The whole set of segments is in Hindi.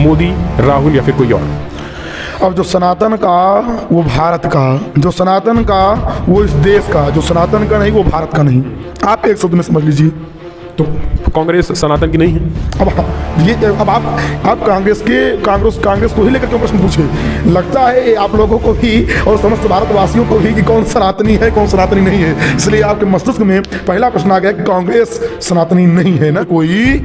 मोदी, राहुल या फिर कोई और? अब जो सनातन का वो भारत का, जो सनातन का वो इस देश का, जो सनातन का नहीं वो भारत का नहीं। आप एक शब्द में समझ लीजिए। तो कांग्रेस सनातन की नहीं है? अब आप कांग्रेस को ही लेकर क्यों प्रश्न पूछे? लगता है आप लोगों को भी और समस्त भारतवासियों को भी कि कौन सनातनी है कौन सनातनी नहीं है, इसलिए आपके मस्तिष्क में पहला प्रश्न आ गया कि कांग्रेस सनातनी नहीं है ना। कोई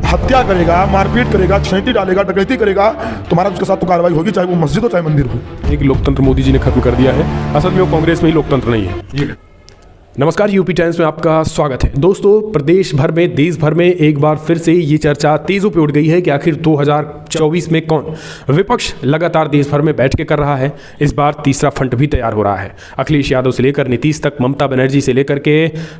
हत्या करेगा, मारपीट करेगा, छेंटी डालेगा, डकैती करेगा, तुम्हारा उसके साथ तो कार्रवाई होगी, चाहे वो मस्जिद हो चाहे मंदिर हो। एक लोकतंत्र मोदी जी ने खत्म कर दिया है, असल में वो कांग्रेस में ही लोकतंत्र नहीं है। नमस्कार, यूपी टाइम्स में आपका स्वागत है। दोस्तों, प्रदेश भर में, देश भर में एक बार फिर से ये चर्चा तेजों पे उठ गई है कि आखिर 2024 में कौन? विपक्ष लगातार देश भर में बैठ के कर रहा है। इस बार तीसरा फ्रंट भी तैयार हो रहा है। अखिलेश यादव से लेकर नीतीश तक, ममता बनर्जी से लेकर के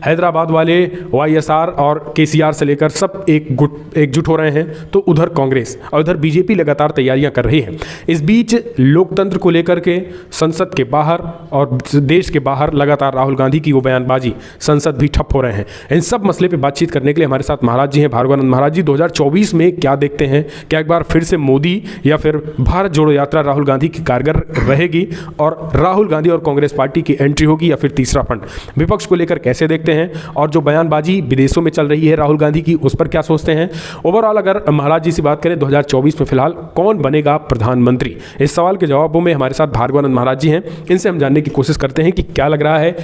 हैदराबाद वाले वाईएसआर और केसीआर से लेकर सब एकजुट हो रहे हैं। तो उधर कांग्रेस और उधर बीजेपी लगातार तैयारियां कर रही है। इस बीच लोकतंत्र को लेकर के संसद के बाहर और देश के बाहर लगातार राहुल गांधी की वो बयानबाजी, संसद भी ठप हो रहे हैं। इन सब मसले पे बातचीत करने के लिए हमारे साथ महाराज जी हैं, भार्गवानंद महाराज जी। 2024 में क्या देखते हैं? क्या एक बार फिर से मोदी या फिर भारत जोड़ो यात्रा राहुल गांधी की कारगर रहेगी और राहुल गांधी और कांग्रेस पार्टी की एंट्री होगी या फिर तीसरा फ्रंट? विपक्ष को लेकर कैसे देखते हैं और जो बयानबाजी विदेशों में चल रही है राहुल गांधी की, उस पर क्या सोचते हैं? ओवरऑल अगर महाराज जी से बात करें 2024 में फिलहाल कौन बनेगा प्रधानमंत्री, इस सवाल के जवाबों में हमारे साथ भार्गवानंद महाराज जी हैं। इनसे हम जानने की कोशिश करते हैं कि क्या लग रहा है,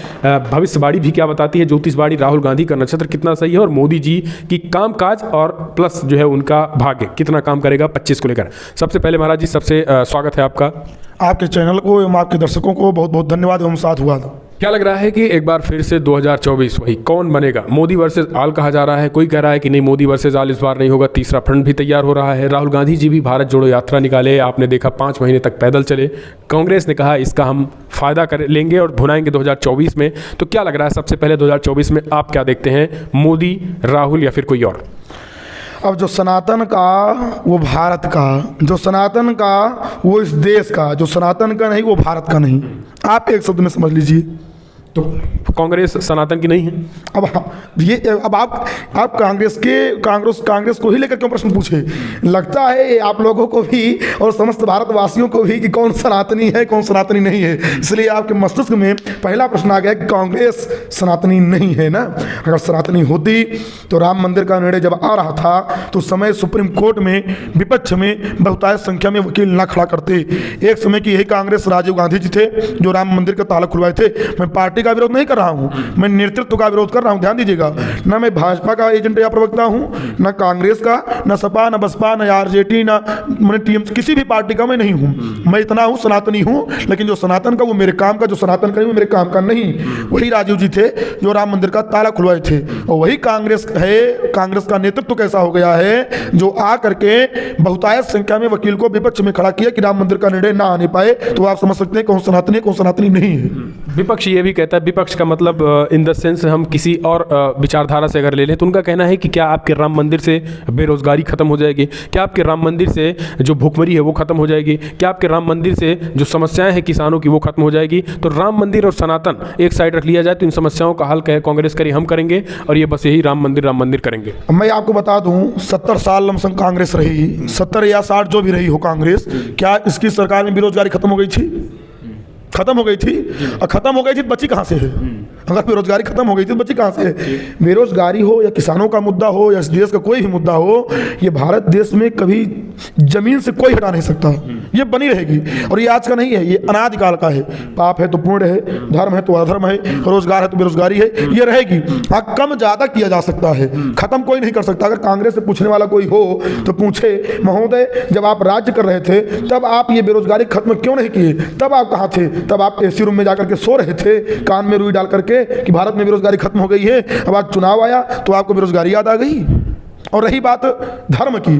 भविष्यवाणी भी क्या बताती है, ज्योतिषवाणी राहुल गांधी का नक्षत्र कितना सही है और मोदी जी की कामकाज और प्लस जो है उनका भाग्य कितना काम करेगा 25 को लेकर। सबसे पहले महाराज जी, सबसे स्वागत है आपका। आपके चैनल को एवं आपके दर्शकों को बहुत बहुत धन्यवाद एवं साथ हुआ। क्या लग रहा है कि एक बार फिर से 2024 वही कौन बनेगा? मोदी वर्सेस आल कहा जा रहा है, कोई कह रहा है कि नहीं मोदी वर्सेस आल इस बार नहीं होगा, तीसरा फ्रंट भी तैयार हो रहा है। राहुल गांधी जी भी भारत जोड़ो यात्रा निकाले, आपने देखा 5 महीने तक पैदल चले। कांग्रेस ने कहा इसका हम फायदा कर लेंगे और भुनाएंगे 2024 में। तो क्या लग रहा है सबसे पहले 2024 में आप क्या देखते हैं, मोदी, राहुल या फिर कोई और? अब जो सनातन का वो भारत का, जो सनातन का वो इस देश का, जो सनातन का नहीं वो भारत का नहीं। आप एक शब्द में समझ लीजिए। तो कांग्रेस सनातन की नहीं है? अब आप कांग्रेस को ही लेकर क्यों प्रश्न पूछे? लगता है आप लोगों को भी और समस्त भारतवासियों को भी कि कौन सनातनी है कौन सनातनी नहीं है, इसलिए आपके मस्तिष्क में पहला प्रश्न आ गया कि कांग्रेस सनातनी नहीं है ना। अगर सनातनी होती तो राम मंदिर का निर्णय जब आ रहा था तो समय सुप्रीम कोर्ट में विपक्ष में बहुतायत संख्या में वकील ना खड़ा करते। एक समय की यही कांग्रेस राजीव गांधी जी थे जो राम मंदिर का ताला खुलवाए थे। मैं पार्टी का विरोध नहीं कर रहा हूं, मैं नेतृत्व का विरोध कर रहा हूं, ध्यान दीजिएगा। ना मैं भाजपा का एजेंट या प्रवक्ता हूं, ना कांग्रेस का, ना सपा, ना बसपा, ना आरजेडी, ना मैंने टीएम, किसी भी पार्टी का मैं नहीं हूं। मैं इतना हूं सनातनी हूं, लेकिन जो सनातन का वो मेरे काम का, जो सनातन का वो मेरे काम का नहीं। वही राजीव जी थे जो राम मंदिर का ताला खुलवाए थे और वही कांग्रेस है। कांग्रेस का नेतृत्व कैसा हो गया है जो आ करके बहुतायत संख्या में वकील को विपक्ष में खड़ा किया कि राम मंदिर का निर्णय ना आने पाए। तो आप समझ सकते हैं कौन सनातनी कौन सनातनी नहीं है। विपक्ष ये भी कहता है, विपक्ष का मतलब इन द सेंस हम किसी और विचारधारा से अगर ले लें तो उनका कहना है कि क्या आपके राम मंदिर से बेरोजगारी खत्म हो जाएगी? क्या आपके राम मंदिर से जो भूखमरी है वो खत्म हो जाएगी? क्या आपके राम मंदिर से जो समस्याएं हैं किसानों की वो खत्म हो जाएगी? तो राम मंदिर और सनातन एक साइड रख लिया जाए तो इन समस्याओं का हल कहे कांग्रेस करे हम करेंगे और ये बस यही राम मंदिर करेंगे। मैं आपको बता दूं 70 साल लमसम कांग्रेस रही, 70 या 60 जो भी रही हो कांग्रेस, क्या इसकी सरकार में बेरोजगारी खत्म हो गई थी? खत्म हो गई थी। और खत्म हो गई थी तो बची कहाँ से है? अगर बेरोजगारी खत्म हो गई थी तो बची कहाँ से है? बेरोजगारी हो या किसानों का मुद्दा हो या इस देश का कोई भी मुद्दा हो, ये भारत देश में कभी जमीन से कोई हटा नहीं सकता। ये बनी रहेगी और ये आज का नहीं है, ये अनादिकाल का है। पाप है तो पुण्य है, धर्म है तो अधर्म है, रोजगार है तो बेरोजगारी है, ये रहेगी। हाँ, कम ज्यादा किया जा सकता है, खत्म कोई नहीं कर सकता। अगर कांग्रेस से पूछने वाला कोई हो तो पूछे, महोदय जब आप राज्य कर रहे थे तब आप ये बेरोजगारी खत्म क्यों नहीं किए? तब आप कहाँ थे? तब आप एसी रूम में जाकर के सो रहे थे कान में रुई डाल करके कि भारत में बेरोजगारी खत्म हो गई है। अब आज चुनाव आया तो आपको बेरोजगारी याद आ गई। और रही बात धर्म की,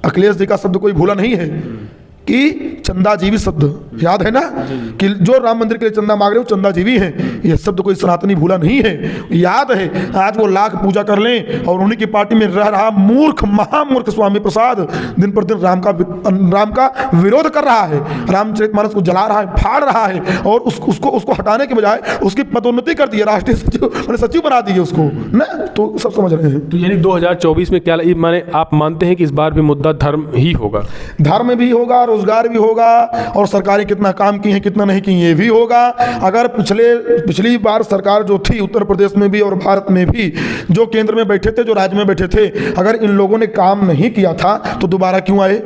अखिलेश जी का शब्द कोई भूला नहीं है कि चंदाजीवी शब्द याद है ना कि जो राम मंदिर के लिए चंदा मांग रहे हो चंदा जीवी है। ये शब्द कोई सनातनी भूला नहीं है, याद है। आज वो लाख पूजा कर लें और उन्हीं की पार्टी में रह रहा मूर्ख महामूर्ख स्वामी प्रसाद दिन पर दिन राम का विरोध कर रहा है, रामचरितमानस को जला रहा है, फाड़ रहा है और उसको हटाने के बजाय उसकी पदोन्नति कर दी है, राष्ट्रीय सचिव बना दी है उसको ना। तो सब समझ रहे हैं। तो यानी 2024 में क्या माने आप मानते हैं कि इस बार भी मुद्दा धर्म ही होगा? धर्म भी होगा, रोजगार भी होगा और सरकारें कितना काम की हैं कितना नहीं की ये भी होगा। अगर पिछली बार सरकार जो थी उत्तर प्रदेश में भी और भारत में भी, जो केंद्र में बैठे थे, जो राज्य में बैठे थे, अगर इन लोगों ने काम नहीं किया था तो दोबारा क्यों आए?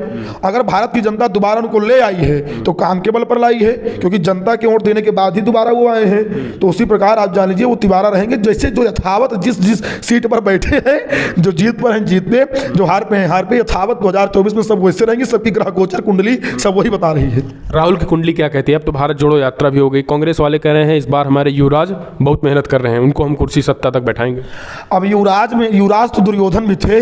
अगर भारत की जनता दोबारा उनको ले आई है तो काम के बल पर लाई है, क्योंकि जनता के वोट देने के बाद ही दोबारा वो आए हैं। तो उसी प्रकार आप जान लीजिए वो तिबारा रहेंगे, जैसे जो यथावत जिस सीट पर बैठे हैं, जो जीत पर हैं जीत पे, जो हार पे हैं हार पे, यथावत 2024 में सब वैसे रहेंगे। सबकी ग्रह गोचर कुंडली सब वही बता रही है। राहुल की कुंडली क्या कहती है? अब तो भारत जोड़ो यात्रा भी हो गई, कांग्रेस वाले कह रहे हैं इस बार हमारे युवराज बहुत मेहनत कर रहे हैं, उनको हम कुर्सी सत्ता तक बैठाएंगे। अब युवराज तो दुर्योधन भी थे।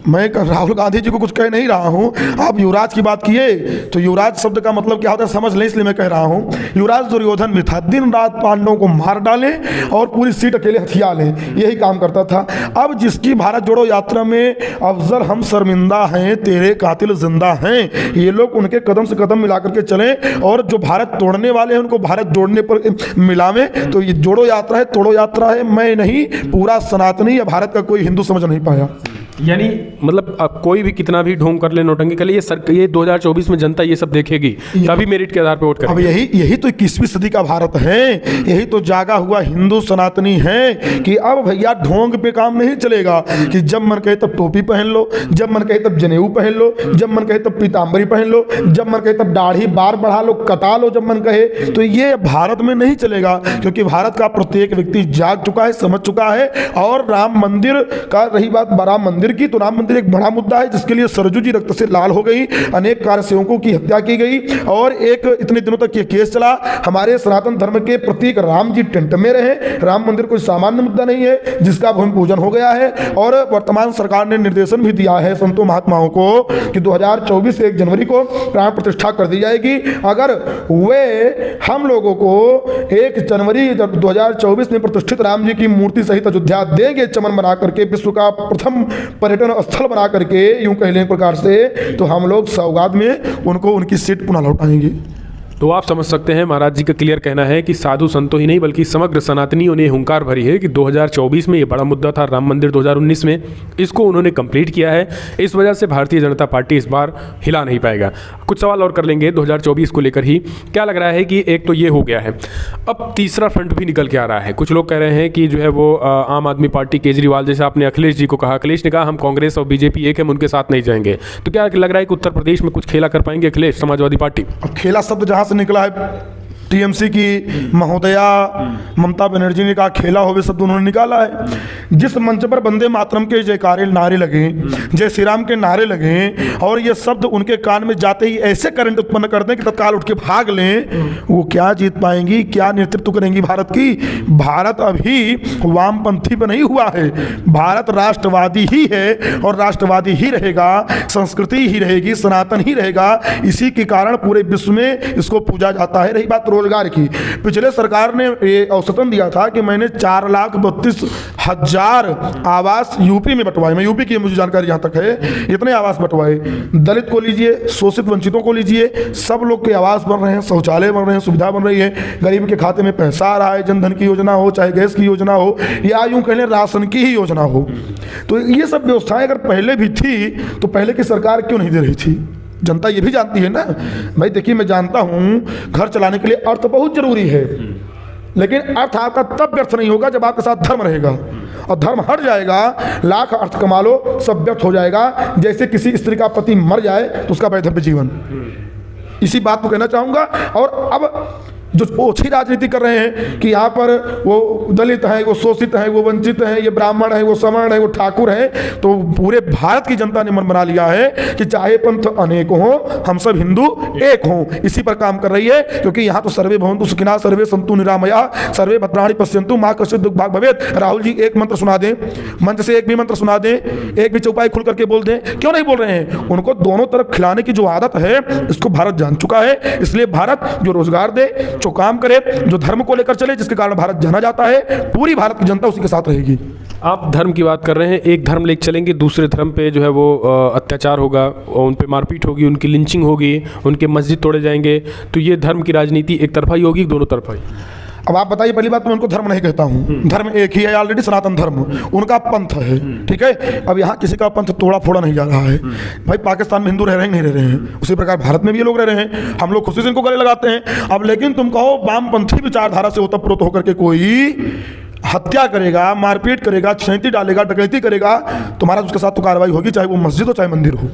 मैं राहुल गांधी जी को कुछ कह नहीं रहा हूं, आप युवराज की बात किए तो युवराज शब्द का मतलब क्या होता है समझ लें, इसलिए मैं कह रहा हूं। युवराज दुर्योधन भी था, दिन रात पांडवों को मार डाले और पूरी सीट अकेले हथिया लें, यही काम करता था। अब जिसकी भारत जोड़ो यात्रा में अफजल हम शर्मिंदा हैं, तेरे कातिल जिंदा हैं, ये लोग उनके कदम से कदम मिला करके चले और जो भारत तोड़ने वाले हैं उनको भारत जोड़ने पर मिलावे। तो ये जोड़ो यात्रा है, तोड़ो यात्रा है, मैं नहीं पूरा सनातनी या भारत का कोई हिंदू समझ नहीं पाया। यानी मतलब अब कोई भी कितना भी ढोंग कर ले, नोटंकी कर ले, ये 2024 में जनता ये सब देखेगी, तभी मेरिट के आधार पर वोट करेगी। अब यही तो 21वीं सदी का भारत है, यही तो जागा हुआ हिंदू सनातनी है कि अब भैया ढोंग पे काम नहीं चलेगा कि जब मन कहे तब टोपी पहन लो, जब मन कहे तब जनेऊ पहन लो, जब मन कहे तब पीताम्बरी पहन लो, जब मन कहे तब दाढ़ी बार बढ़ा लो, कटा लो जब मन कहे। तो ये भारत में नहीं चलेगा, क्योंकि भारत का प्रत्येक व्यक्ति जाग चुका है, समझ चुका है। और राम मंदिर का रही बात, राम मंदिर की, तो राम मंदिर एक बड़ा मुद्दा है जिसके लिए सरजू जी रक्त से लाल हो गई, अनेक कार्यसेवकों की हत्या की गई और एक इतने दिनों तक ये केस चला। हमारे सनातन धर्म के प्रतीक राम जी टेंट में रहे। राम मंदिर कोई सामान्य मुद्दा नहीं है जिसका भूमि पूजन हो गया है। और वर्तमान सरकार ने निर्देशन भी दिया है संतों महात्माओं को कि 2024 1 जनवरी को प्राण प्रतिष्ठा कर दी जाएगी। अगर वे हम लोगों को 1 जनवरी 2024 में प्रतिष्ठित राम जी की मूर्ति सहित अयोध्या देंगे, चमन बना करके, विश्व का प्रथम पर्यटन स्थल बना करके, यूं कह लें प्रकार से, तो हम लोग सौगात में उनको उनकी सीट पुनः लौटाएंगे। तो आप समझ सकते हैं महाराज जी का क्लियर कहना है कि साधु संतों ही नहीं बल्कि समग्र सनातनियों ने हुंकार भरी है कि 2024 में ये बड़ा मुद्दा था राम मंदिर, 2019 में इसको उन्होंने कंप्लीट किया है। इस वजह से भारतीय जनता पार्टी इस बार हिला नहीं पाएगा। कुछ सवाल और कर लेंगे 2024 को लेकर ही। क्या लग रहा है कि एक तो ये हो गया है, अब तीसरा फ्रंट भी निकल के आ रहा है। कुछ लोग कह रहे हैं कि जो है वो आम आदमी पार्टी, केजरीवाल, जैसे आपने अखिलेश जी को कहा, अखिलेश ने कहा हम कांग्रेस और बीजेपी एक है, हम उनके साथ नहीं जाएंगे। तो क्या लग रहा है कि उत्तर प्रदेश में कुछ खेला कर पाएंगे अखिलेश, समाजवादी पार्टी? अब खेला शब्द जहां से निकला है, टीएमसी की महोदया ममता बनर्जी ने कहा खेला हो, वे शब्द उन्होंने निकाला है। जिस मंच पर वंदे मातरम के जयकारे नारे लगे, जय श्री राम के नारे लगे और ये शब्द उनके कान में जाते ही ऐसे करंट उत्पन्न करते हैं कि तत्काल उठ के भाग लें, वो क्या जीत पाएंगी, क्या नेतृत्व करेंगी भारत की? भारत अभी वामपंथी पर नहीं हुआ है, भारत राष्ट्रवादी ही है और राष्ट्रवादी ही रहेगा, संस्कृति ही रहेगी, सनातन ही रहेगा। इसी के कारण पूरे विश्व में इसको पूजा जाता है। रही बात रोजगार की, पिछले सरकार ने ये औसतन दिया था कि मैंने 4,32,000 आवास यूपी में बंटवाए। मैं यूपी की मुझे जानकारी जहां तक है, इतने आवास बंटवाए। दलित को लीजिए, शोषित वंचितों को लीजिए, सब लोग के आवास बन रहे हैं, शौचालय बन रहे हैं, सुविधा बन रही है, गरीब के खाते में पैसा आ रहा है, जनधन की योजना हो, चाहे गैस की योजना हो या यूं कह लें राशन की ही योजना हो। तो ये सब व्यवस्थाएं अगर पहले भी थी तो पहले की सरकार क्यों नहीं दे रही थी? जनता ये भी जानती है ना भाई। देखिए, मैं जानता हूं घर चलाने के लिए अर्थ बहुत जरूरी है, लेकिन अर्थ आपका तब व्यर्थ नहीं होगा जब आपके साथ धर्म रहेगा। और धर्म हट जाएगा, लाख अर्थ कमा लो, सब व्यर्थ हो जाएगा। जैसे किसी स्त्री का पति मर जाए तो उसका वैधव्य जीवन। इसी बात को कहना चाहूंगा। और अब जो ओछी राजनीति कर रहे हैं कि यहाँ पर वो दलित हैं, वो शोषित हैं, वो वंचित हैं, ये ब्राह्मण है, वो सवर्ण है, वो ठाकुर है, तो पूरे भारत की जनता ने मन बना लिया है कि चाहे पंथ अनेक हों, हम सब हिंदू एक हों। इसी पर काम कर रही है, क्योंकि यहाँ तो सर्वे भवन्तु सुखिनः, सर्वे सन्तु निरामया, सर्वे भद्राणि पश्यन्तु मा कश्चित् दुःखभाग् भवेत्। राहुल जी एक मंत्र सुना दें, मंच से एक भी मंत्र सुना दें, एक भी चौपाई खुल करके बोल दें, क्यों नहीं बोल रहे हैं? उनको दोनों तरफ खिलाने की जो आदत है, इसको भारत जान चुका है। इसलिए भारत जो रोजगार दे, जो काम करे, जो धर्म को लेकर चले, जिसके कारण भारत जाना जाता है, पूरी भारत की जनता उसी के साथ रहेगी। आप धर्म की बात कर रहे हैं, एक धर्म लेकर चलेंगे, दूसरे धर्म पे जो है वो अत्याचार होगा, उन पे मारपीट होगी, उनकी लिंचिंग होगी, उनके मस्जिद तोड़े जाएंगे, तो ये धर्म की राजनीति एक तरफा ही होगी, दोनों तरफा ही? अब आप बताइए, पहली बात मैं उनको धर्म नहीं कहता हूँ, धर्म एक ही है ऑलरेडी, सनातन धर्म, उनका पंथ है, ठीक है। अब यहाँ किसी का पंथ तोड़ा फोड़ा नहीं जा रहा है। भाई पाकिस्तान में हिंदू रह रहे हैं, नहीं रह रहे हैं, उसी प्रकार भारत में भी ये लोग रह रहे हैं, हम लोग खुशी से इनको गले लगाते हैं। अब लेकिन तुम कहो वामपंथी विचारधारा से ओतप्रोत होकर के कोई हत्या करेगा, मारपीट करेगा, छेंती डालेगा, डकैती करेगा, तुम्हारा उसके साथ तो कार्रवाई होगी, चाहे वो मस्जिद हो चाहे मंदिर हो।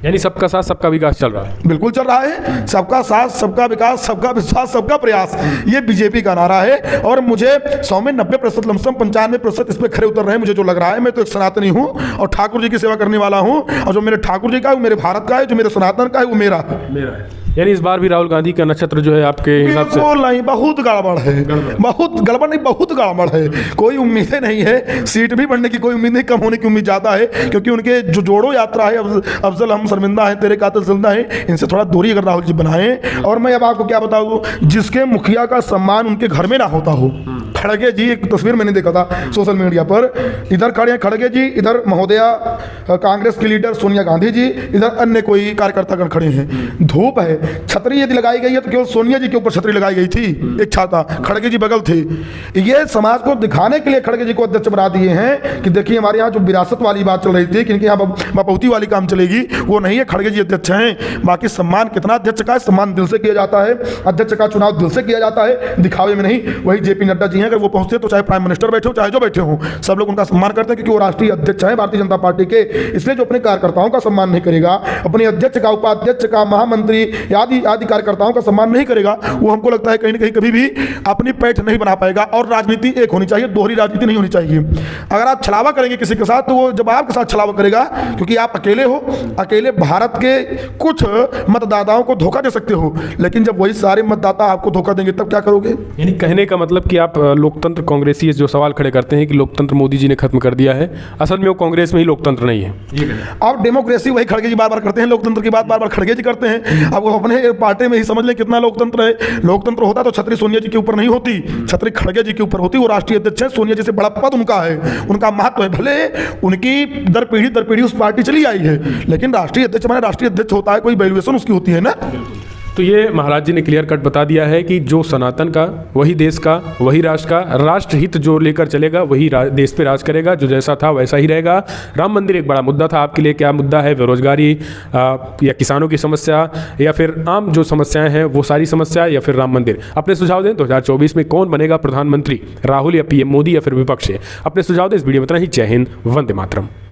यानी सबका साथ सबका विकास चल रहा है? बिल्कुल चल रहा है, सबका साथ सबका विकास, सबका विश्वास, सबका प्रयास, ये बीजेपी का नारा है। और मुझे 100 में 90% लमसम 95% इस पे खरे उतर रहे हैं, मुझे जो लग रहा है। मैं तो एक सनातनी हूँ और ठाकुर जी की सेवा करने वाला हूँ, और जो मेरे ठाकुर जी का है वो मेरे भारत का है, जो मेरे सनातन का है वो मेरा है। यानी इस बार भी राहुल गांधी का नक्षत्र जो है आपके हिसाब से? बिल्कुल नहीं, बहुत गड़बड़ है, बहुत गड़बड़ नहीं, बहुत गड़बड़ है। कोई उम्मीदें नहीं है, सीट भी बढ़ने की कोई उम्मीद नहीं, कम होने की उम्मीद ज़्यादा है, क्योंकि उनके जो जोड़ो यात्रा है, अफजल हम शर्मिंदा है, तेरे कातिल जिंदा है, इनसे थोड़ा दूरी अगर राहुल जी बनाएं। और मैं अब आपको क्या बताऊँ, जिसके मुखिया का सम्मान उनके घर में ना होता हो, खड़गे जी, एक तस्वीर मैंने देखा था सोशल मीडिया पर, इधर खड़े हैं खड़गे जी, इधर महोदया कांग्रेस की लीडर सोनिया गांधी जी, इधर अन्य कोई कार्यकर्तागण खड़े हैं, धूप है, छतरी यदि लगाई गई है तो केवल सोनिया जी के ऊपर छतरी लगाई गई थी, एक छाता, खड़गे जी बगल थे। ये समाज को दिखाने के लिए खड़गे जी को अध्यक्ष बना दिए हैं कि देखिए हमारे यहाँ जो विरासत वाली बात चल रही थी कि इनके यहाँ बपौती वाली काम चलेगी, वो नहीं है, खड़गे जी अध्यक्ष हैं। बाकी सम्मान कितना अध्यक्ष का है, सम्मान दिल से किया जाता है, अध्यक्ष का चुनाव दिल से किया जाता है, दिखावे में नहीं। वही जेपी नड्डा जी हैं, अगर वो पहुंचते तो चाहे प्राइम मिनिस्टर बैठे हो चाहे जो बैठे हो, सब लोग उनका सम्मान करते हैं, क्योंकि वो राष्ट्रीय अध्यक्ष हैं भारतीय जनता पार्टी के। इसलिए जो अपने कार्यकर्ताओं का सम्मान नहीं करेगा, अपने अध्यक्ष का, उपाध्यक्ष का, महामंत्री आदि आदि कार्यकर्ताओं का सम्मान नहीं करेगा, वो हमको लगता है कहीं ना कहीं कभी भी अपनी पैठ नहीं बना पाएगा। और राजनीति एक होनी चाहिए, दोहरी राजनीति नहीं होनी चाहिए। अगर आप छलावा करेंगे किसी के साथ, तो वो जब आपके साथ छलावा करेगा, क्योंकि आप अकेले हो, अकेले भारत के कुछ मतदाताओं को धोखा दे सकते हो, लेकिन जब वही सारे मतदाता आपको धोखा देंगे तब क्या करोगे? यानी कहने का मतलब कि आप लोकतंत्र, कांग्रेसी जो सवाल खड़े करते हैं कि लोकतंत्र मोदी जी ने खत्म कर दिया है, असल में वो कांग्रेस में ही लोकतंत्र नहीं है। आप डेमोक्रेसी वही खड़गे जी बार बार करते हैं, लोकतंत्र की बात बार बार खड़गे जी करते हैं। अब वो अपने पार्टी में ही समझ लें कितना लोकतंत्र है। लोकतंत्र होता तो छतरी सोनिया जी के ऊपर नहीं होती, छतरी खड़गे जी के ऊपर होती। वो राष्ट्रीय अध्यक्ष है, सोनिया जी से बड़ा पद उनका है, उनका महत्व है। भले उनकी दर पीढ़ी उस पार्टी चली आई है, लेकिन राष्ट्रीय अध्यक्ष माने राष्ट्रीय अध्यक्ष होता है, कोई वैल्यूएशन उसकी होती है ना। तो ये महाराज जी ने क्लियर कट बता दिया है कि जो सनातन का, वही देश का, वही राष्ट्र का, राष्ट्रहित जो लेकर चलेगा वही देश पे राज करेगा, जो जैसा था वैसा ही रहेगा। राम मंदिर एक बड़ा मुद्दा था आपके लिए, क्या मुद्दा है? बेरोजगारी या किसानों की समस्या, या फिर आम जो समस्याएं हैं वो सारी समस्या, या फिर राम मंदिर? अपने सुझाव दें। 2024 में कौन बनेगा प्रधानमंत्री, राहुल या पीएम मोदी या फिर विपक्ष? अपने सुझाव दें। इस वीडियो में इतना ही। जय हिंद, वंदे मातरम।